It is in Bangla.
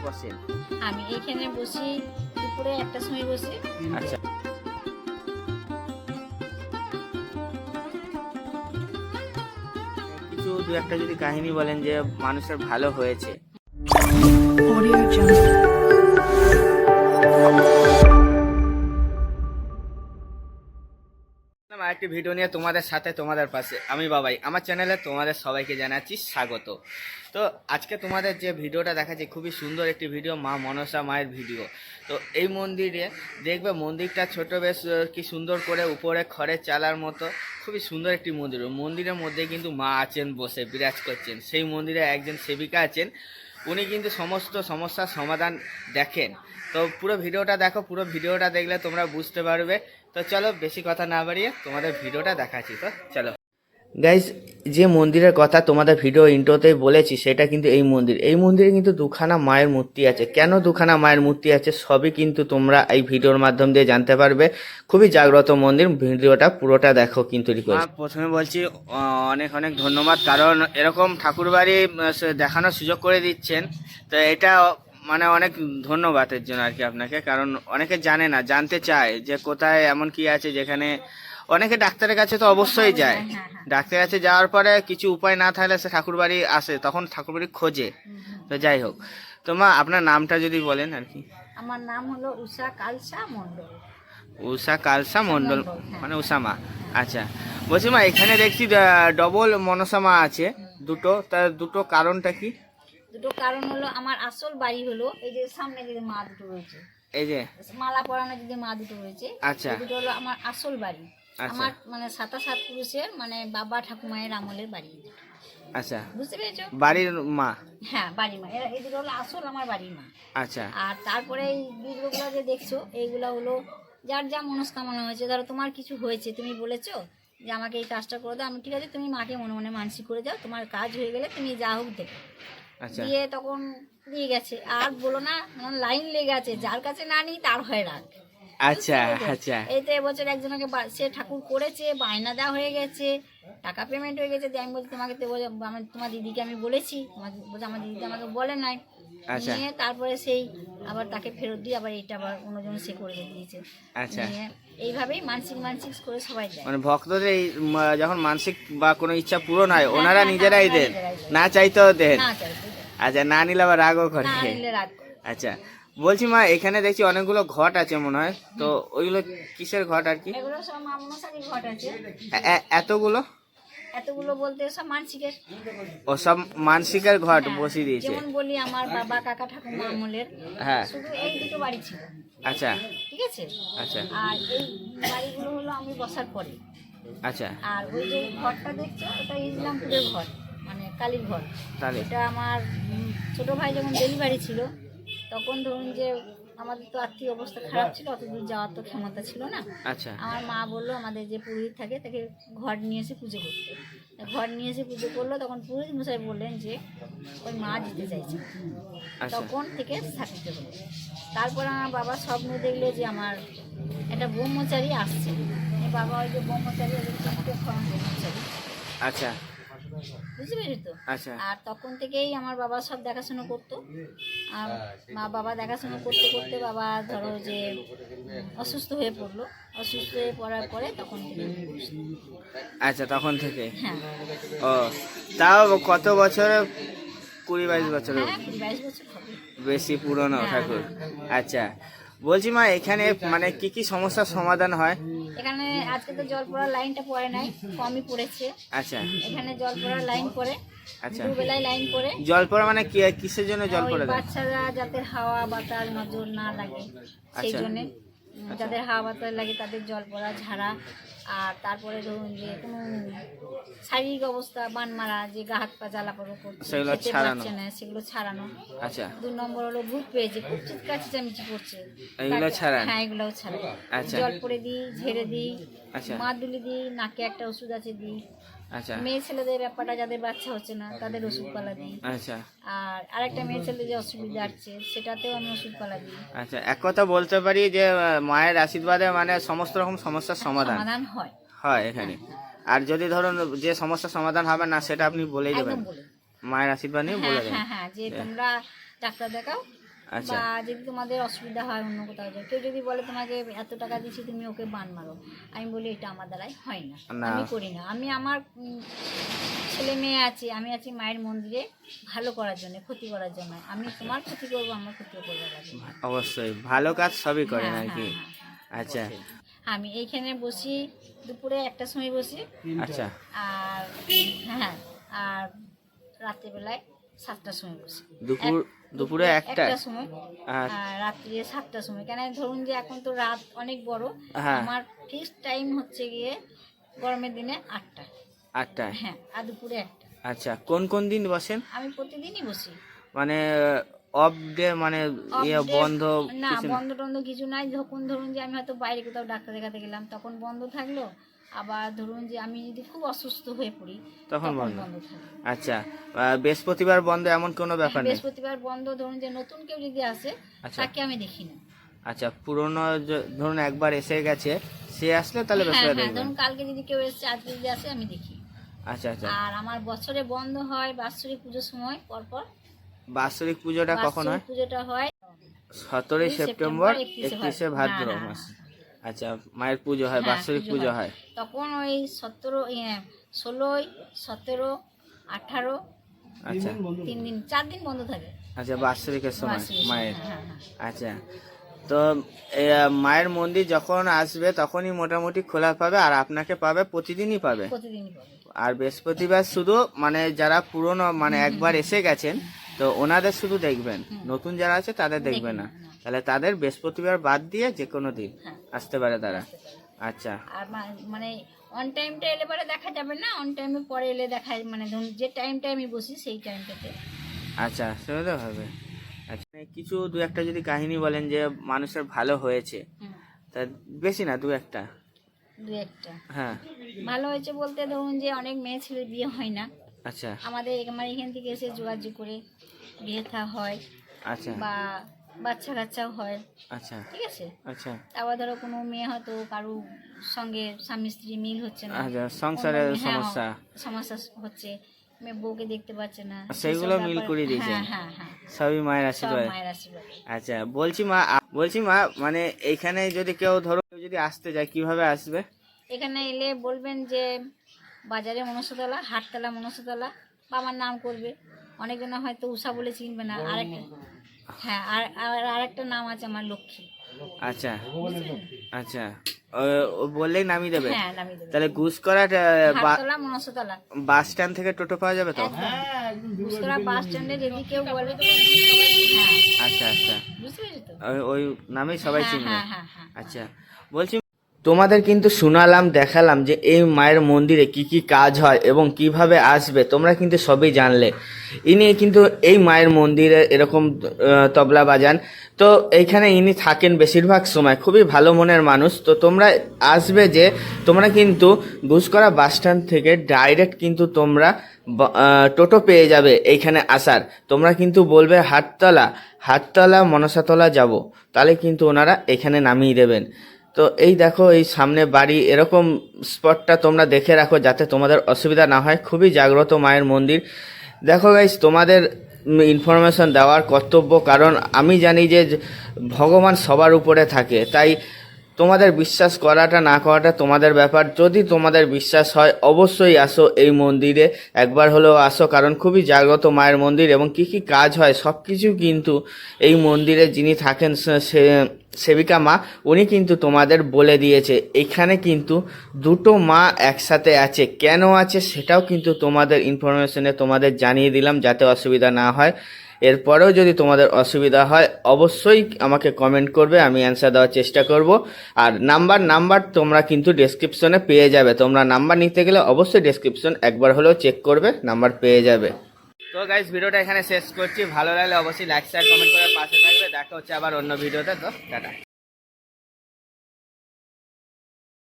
বসেন? আমি এইখানে বসি দুপুরে একটা সময় বসি। আচ্ছা, কিছু দু একটা যদি কাহিনী বলেন যে মানুষের ভালো হয়েছে। আরেকটি ভিডিও নিয়ে তোমাদের সাথে তোমাদের পাশে আমি বাবাই। আমার চ্যানেলে তোমাদের সবাইকে জানাচ্ছি স্বাগত। তো আজকে তোমাদের যে ভিডিওটা দেখাচ্ছি খুবই সুন্দর একটি ভিডিও, মা মনসা মায়ের ভিডিও। তো এই মন্দিরে দেখবে মন্দিরটা ছোট, বেশ কি সুন্দর করে উপরে খড়ের চালার মতো খুবই সুন্দর একটি মন্দির। মন্দিরের মধ্যে কিন্তু মা আছেন, বসে বিরাজ করছেন। সেই মন্দিরে একজন সেবিকা আছেন, উনি কিন্তু সমস্ত সমস্যার সমাধান দেখেন। তো পুরো ভিডিওটা দেখো, পুরো ভিডিওটা দেখলে তোমরা বুঝতে পারবে। তো চলো বেশি কথা না বাড়িয়ে তোমাদের ভিডিওটা দেখাচ্ছি। তো চলো গাইজ, যে মন্দিরের কথা তোমাদের ভিডিও ইন্ট্রোতেই বলেছি সেটা কিন্তু এই মন্দির। এই মন্দিরে কিন্তু দুখানা মায়ের মূর্তি আছে। কেন দুখানা মায়ের মূর্তি আছে সবই কিন্তু তোমরা এই ভিডিওর মাধ্যম দিয়ে জানতে পারবে। খুবই জাগ্রত মন্দির, ভিডিওটা পুরোটা দেখো কিন্তু রিকোয়েস্ট। প্রথমে বলছি অনেক অনেক ধন্যবাদ, কারণ এরকম ঠাকুরবাড়ি দেখানোর সুযোগ করে দিচ্ছেন। তো এটা মানে অনেক ধন্যবাদ এর জন্য আর কি আপনাকে, কারণ অনেকে জানে না, জানতে চায় যে কোথায় এমন কি আছে যেখানে অনেকে ডাক্তারের কাছে তো অবশ্যই যায়। ডাক্তারের কাছে যাওয়ার পরে কিছু উপায় না থাকলে সে ঠাকুরবাড়ি আসে, তখন ঠাকুরবাড়ি খোঁজে। তো যাই হোক, তো মা আপনার নামটা যদি বলেন আর কি। আমার নাম হলো উষা কালসা মণ্ডল। উষা কালসা মণ্ডল, মানে উষা মা। আচ্ছা, বলছি মা এখানে দেখছি ডবল মনসা মা আছে দুটো, তার দুটো কারণটা কি? দুটো কারণ হলো, আমার আসল বাড়ি হলো এই যে সামনে যে মা দুটো রয়েছে, এই যে মালা পরানো যে মা দুটো রয়েছে, আচ্ছা, দুটো হলো আমার আসল বাড়ি। আমার মানে ৭৭ পুরুষের মানে বাবা ঠাকুমায়ের আমলের বাড়ি। আচ্ছা, বুঝতে পেরেছো? বাড়ির মা। হ্যাঁ, বাড়ির মা। এই দুটো হলো আসল আমার বাড়ির মা। আচ্ছা, আর তারপরে এই বিগ্রহগুলো যে দেখছো, এইগুলো হলো যার যা মনস্কামনা হয়েছে। ধরো তোমার কিছু হয়েছে, তুমি বলেছো যে আমাকে এই কাজটা করে দাও, আমি ঠিক আছে, তুমি মাকে মনে মনে মানসিক করে যাও, তোমার কাজ হয়ে গেলে তুমি যা হোক দেবে। আচ্ছা, দিয়ে তখন দিয়ে গেছে। আর বলো না, লাইন লেগে আছে, যার কাছে না নিই তার হয় রাগ। আচ্ছা, আচ্ছা, এই তো এবছর একজনকে সে ঠাকুর করেছে, বায়না দেওয়া হয়ে গেছে, টাকা পেমেন্ট হয়ে গেছে। আমি বলছি তোমাকে তো আমার তোমার দিদিকে আমি বলেছি, তোমাকে বলছি আমার দিদিকে আমাকে বলে নাই। আচ্ছা, নিয়ে তারপরে সেই আবার তাকে ফেরত দিয়ে আবার এটা আবার অন্যজন সে করে দিয়েছে। আচ্ছা, নিয়ে এইভাবেই মানসিক মানসিক করে সবাই দেয়। মানে ভক্তদের এই যখন মানসিক বা কোনো ইচ্ছা পূরণ হয় ওনারা নিজেরাই দেন, না চাইতেও দেন। না চাইতে দেয়। আচ্ছা, না নিলে আবার রাগও করে। না নিলে রাগ করে। আচ্ছা, বলছি মা এখানে দেখছি অনেকগুলো ঘট আছে মনে হয়, তো ওইগুলো কিসের ঘট আর কি? এগুলো সব মা মনসারই ঘট আছে। এতগুলো এতগুলো বলতে সব মানসিকের। ও সব মানসিকের ঘট হ্যাঁ, বসিয়ে দিয়েছে। যেমন বলি আমার বাবা কাকা ঠাকুমা আমলের হ্যাঁ, শুধু এই দুটো বাড়ি ছিল। আচ্ছা, ঠিক আছে। আচ্ছা, আর এই বাড়িগুলো হলো আমি বসার পরে। আচ্ছা, আর ওই যে ঘরটা দেখছো, ওটা ইসলামপুরের ঘর, মানে কালীর ঘর। তাহলে এটা আমার ছোট ভাই যখন ডেলিভারি ছিল, তখন ধরুন যে আমাদের তো আর্থিক অবস্থা খারাপ ছিল, অত দূর যাওয়ার তো ক্ষমতা ছিল না। আচ্ছা, আমার মা বললো আমাদের যে পুরোহিত থাকে তাকে ঘর নিয়ে এসে পুজো করতে। ঘর নিয়ে এসে পুজো করলো, তখন পুরোহিত মশাই বললেন যে ওই মা দিতে চাইছে। আচ্ছা, তখন থেকে থাকিতে হলো। তারপর আমার বাবা স্বপ্ন দেখলো যে আমার একটা ব্রহ্মচারী আসছে। বাবা ওই যে ব্রহ্মচারী, ব্রহ্মচারী, আচ্ছা, বুঝতে পেরেছি তো। আচ্ছা, আর তখন থেকেই আমার বাবা সব দেখাশোনা করতো। আর বাবা দেখাশোনা করতে করতে বাবা ধরো যে অসুস্থ হয়ে পড়লো। অসুস্থ হয়ে পড়ার পরে তখন থেকে আচ্ছা, তখন থেকে। হ্যাঁ, ও, তাও কত বছর? 20-22 বছর? হ্যাঁ, 22 বছর হবে। বেশি পুরনো হ্যাঁ, ঠাকুর। আচ্ছা, বলছি মা এখানে মানে কি কি সমস্যার সমাধান হয়? এখানে আজকে তো জল পড়ার লাইনটা পড়ে নাই, কমই পড়েছে। আচ্ছা, এখানে জল পড়ার লাইন পড়ে, আচ্ছা, দুবেলায় লাইন পড়ে। জল পড়া মানে কি, কিসের জন্য জল ওই পড়ে দেয়? বাচ্চারা যাতে হাওয়া বাতাস নজর না লাগে সেই আচ্ছা, জন্যে, যাদের হাওয়া বাতাস লাগে তাদের জল পড়া, ঝাড়া। আর তারপরে ধরুন যে কোনো শারীরিক অবস্থা, বান মারা, যে গা হাত পা জ্বালা পোড়া করছে, সেগুলো খেতে ছাড়ানো। পারছে না, সেগুলো ছাড়ানো। আচ্ছা, 2 নম্বর হলো ভূত পেয়েছে, খুব চিৎকার চেঁচামেচি করছে, এইগুলো ছাড়ান? হ্যাঁ, এগুলোও ছাড়াই। আচ্ছা, জল পড়ে দিই, ঝেড়ে দিই, আচ্ছা, মাদুলি দিই, নাকে একটা ওষুধ আছে দিই। আচ্ছা, মেয়ে ছেলেদের ব্যাপারটা, যাদের বাচ্চা হচ্ছে না তাদের ওষুধ পালা দিই। আচ্ছা, আর আরেকটা মেয়ে ছেলে যে অসুবিধা আছে সেটাতেও আমি ওষুধ পালা দিই। আচ্ছা, এক কথা বলতে পারি যে মায়ের আশীর্বাদে মানে সমস্ত রকম সমস্যার সমাধান সমাধান হয়। হয় এখানে। আর যদি ধরুন যে সমস্যার সমাধান হবে না সেটা আপনি বলেই দেবেন, একদম বলে। মায়ের আশীর্বাদ নিয়ে বলে হ্যাঁ, দেবেন। হ্যাঁ, হ্যাঁ, যে তোমরা ডাক্তার দেখাও, আচ্ছা বা যদি তোমাদের অসুবিধা হয় অন্য কোথাও যায়, কেউ যদি বলে তোমাকে এত টাকা দিচ্ছি তুমি ওকে বান মারো, আমি বলি এটা আমার দ্বারাই হয় না, না। আমি করি না। আমি আমার ছেলে মেয়ে আছি, আমি আছি মায়ের মন্দিরে ভালো করার জন্য, ক্ষতি করার জন্য। আমি তোমার ক্ষতি করবো, আমার ক্ষতি করবো না। অবশ্যই ভালো কাজ সবই করেন হ্যাঁ, আর কি। হ্যাঁ, হ্যাঁ, আচ্ছা আমি এইখানে বসি দুপুরে 1টার সময় বসি, আচ্ছা আর হ্যাঁ, আর রাত্রিবেলায় 7টার সময় বসি। দুপুরে একটা একটার সময় আর আর রাত্রি 7টার সময়। কেন ধরুন যে এখন তো রাত অনেক বড়, হ্যাঁ। আমার ফিক্সড টাইম হচ্ছে গিয়ে গরমের দিনে 8টা। 8টায়। হ্যাঁ, আর দুপুরে 1টা। আচ্ছা কোন কোন দিন বসেন? আমি প্রতিদিনই বসি। মানে অফ ডে মানে Off ইয়ে day- বন্ধ না, কিছু না? বন্ধ টন্ধ কিছু নাই। যখন ধরুন যে আমি হয়তো বাইরে কোথাও ডাক্তার দেখাতে গেলাম তখন বন্ধ থাকলো, আবার ধরুন যে আমি যদি খুব অসুস্থ হয়ে পড়ি তখন বন্ধ। থাকলো। আচ্ছা বৃহস্পতিবার বন্ধ এমন কোনো ব্যাপার নেই? বৃহস্পতিবার বন্ধ। ধরুন যে নতুন কেউ যদি আসে আচ্ছা। তাকে আমি দেখি না। আচ্ছা পুরনো ধরুন একবার এসে গেছে, সে আসলে তাহলে হ্যাঁ, বৃহস্পতিবার হ্যাঁ, দেখবেন। ধরুন কালকে যদি কেউ এসছে, আজকে যদি আসে আমি দেখি। আচ্ছা আচ্ছা আর আমার বছরে বন্ধ হয় বাৎসরিক পুজোর সময়, পরপর বাৎসরিক পুজোটা কখন হয়? বাৎসরিক পুজোটা হয় 17 সেপ্টেম্বর 31 ভাদ্র না, না, মাস। না। আচ্ছা মায়ের পুজো হয়, হ্যাঁ, বাৎসরিক পুজো হয়। তখন ওই 16, 17, 18, আচ্ছা 3 দিন 4 দিন বন্ধ থাকে। আচ্ছা বাৎসরিকের সময় বাৎসরিক মায়ের। সময়, হ্যাঁ, হ্যাঁ। আচ্ছা তো মায়ের মন্দির যখন আসবে তখনই মোটামুটি খোলা পাবে, আর আপনাকে পাবে প্রতিদিনই পাবে। প্রতিদিনই পাবে। আর বৃহস্পতিবার শুধু মানে যারা পুরনো মানে একবার এসে গেছেন তো ওনাদের শুধু দেখবেন, নতুন যারা আছে তাদের দেখবেন না। তাহলে তাদের বৃহস্পতিবার বাদ দিয়ে যে কোনো দিন হ্যাঁ। আসতে পারে তারা। আচ্ছা আর মানে অন টাইমটা এলে পরে দেখা যাবে না, অন টাইমে পরে এলে দেখা, মানে ধরুন যে টাইমটা আমি বসি সেই টাইমটাতে। আচ্ছা সেটা তো হবে। আচ্ছা কিছু দু একটা যদি কাহিনী বলেন যে মানুষের ভালো হয়েছে, হুম, তা বেশি না দু একটা। 2-1টা হ্যাঁ ভালো হয়েছে বলতে ধরুন যে অনেক মেয়ে ছেলে বিয়ে হয় না, আচ্ছা আমাদের আমার এখান থেকে এসে যোগাযোগ করে বিয়ে থা হয়, আচ্ছা বা বাচ্চা কাচ্চাও হয়, আচ্ছা ঠিক আছে। আচ্ছা আবার ধরো কোনো মেয়ে হয়তো কারো সঙ্গে স্বামী স্ত্রী মিল হচ্ছে না, আচ্ছা সংসারের অন্য- হ্যাঁ, সমস্যা সমস্যা হচ্ছে, মেয়ে বউকে দেখতে পাচ্ছে না, সেইগুলো সেসব মিল ব্যাপার- করে দিয়েছেন? হ্যাঁ, হ্যাঁ, হ্যাঁ, সবই মায়ের সব আশীর্বাদ। মায়ের আশীর্বাদ। আচ্ছা বলছি মা মানে এইখানে যদি কেউ যদি আসতে যায় কিভাবে আসবে? এখানে এলে বলবেন যে বাজারে মনসাতলা, হাটতলা মনসাতলা, বাবার নাম করবে। অনেকজনে হয়তো উষা বলে চিনবে না, আরেকটা, হ্যাঁ, আরেকটা নাম আছে আমার লক্ষ্মী। আচ্ছা বুঝলেন? আচ্ছা ও বললেই নামিয়ে দেবে? হ্যাঁ, নামিয়ে দেবে। তাহলে গুসকরাট হাটতলা মনসাতলা বাস স্ট্যান্ড থেকে টোটো পাওয়া যাবে তো? গুসকরা বাস স্ট্যান্ডে যদি কেউ বলে, হ্যাঁ, আচ্ছা আচ্ছা বুঝতে পেরেছি তো। ওই নামেই সবাই হ্যাঁ, চিনবে। হ্যাঁ, হ্যাঁ, হ্যাঁ। আচ্ছা বলছি তোমাদের কিন্তু শোনালাম দেখালাম যে এই মায়ের মন্দিরে কি কি কাজ হয় এবং কিভাবে আসবে, তোমরা কিন্তু সবই জানলে। ইনি কিন্তু এই মায়ের মন্দিরে এরকম তবলা বাজান, তো এইখানে ইনি থাকেন বেশিরভাগ সময়, খুবই ভালো মনের মানুষ। তো তোমরা আসবে যে তোমরা কিন্তু গুসকরা বাস স্ট্যান্ড থেকে ডাইরেক্ট কিন্তু তোমরা টোটো পেয়ে যাবে এইখানে আসার। তোমরা কিন্তু বলবে হাটতলা মনসাতলা যাব, তাহলে কিন্তু ওনারা এখানে নামিয়ে দেবেন। তো এই দেখো এই সামনে বাড়ি, এরকম স্পটটা তোমরা দেখে রাখো যাতে তোমাদের অসুবিধা না হয়। খুবই জাগ্রত মায়ের মন্দির। দেখো গাইস তোমাদের ইনফরমেশন দেওয়ার কর্তব্য, কারণ আমি জানি যে ভগবান সবার উপরে থাকে, তাই তোমাদের বিশ্বাস করাটা না করাটা তোমাদের ব্যাপার। যদি তোমাদের বিশ্বাস হয় অবশ্যই আসো এই মন্দিরে, একবার হলেও আসো, কারণ খুবই জাগ্রত মায়ের মন্দির এবং কি কি কাজ হয় সব কিছু কিন্তু এই মন্দিরে যিনি থাকেন সেবিকা মা উনি কিন্তু তোমাদের বলে দিয়েছে। এখানে কিন্তু দুটো মা একসাথে আছে, কেন আছে সেটাও কিন্তু তোমাদের ইনফরমেশনে তোমাদের জানিয়ে দিলাম যাতে অসুবিধা না হয়। এরপরেও যদি তোমাদের অসুবিধা হয় অবশ্যই আমাকে কমেন্ট করবে, আমি অ্যান্সার দেওয়ার চেষ্টা করব। আর নাম্বার তোমরা কিন্তু ডেসক্রিপশনে পেয়ে যাবে, তোমরা নাম্বার নিতে গেলে অবশ্যই ডেসক্রিপশন একবার হলেও চেক করবে, নাম্বার পেয়ে যাবে। তো গাইস ভিডিওটা এখানে শেষ করছি, ভালো লাগলে অবশ্যই লাইক শেয়ার কমেন্ট করে পাশে থাকবে। দেখা হচ্ছে আবার অন্য ভিডিওতে, তো টাটা।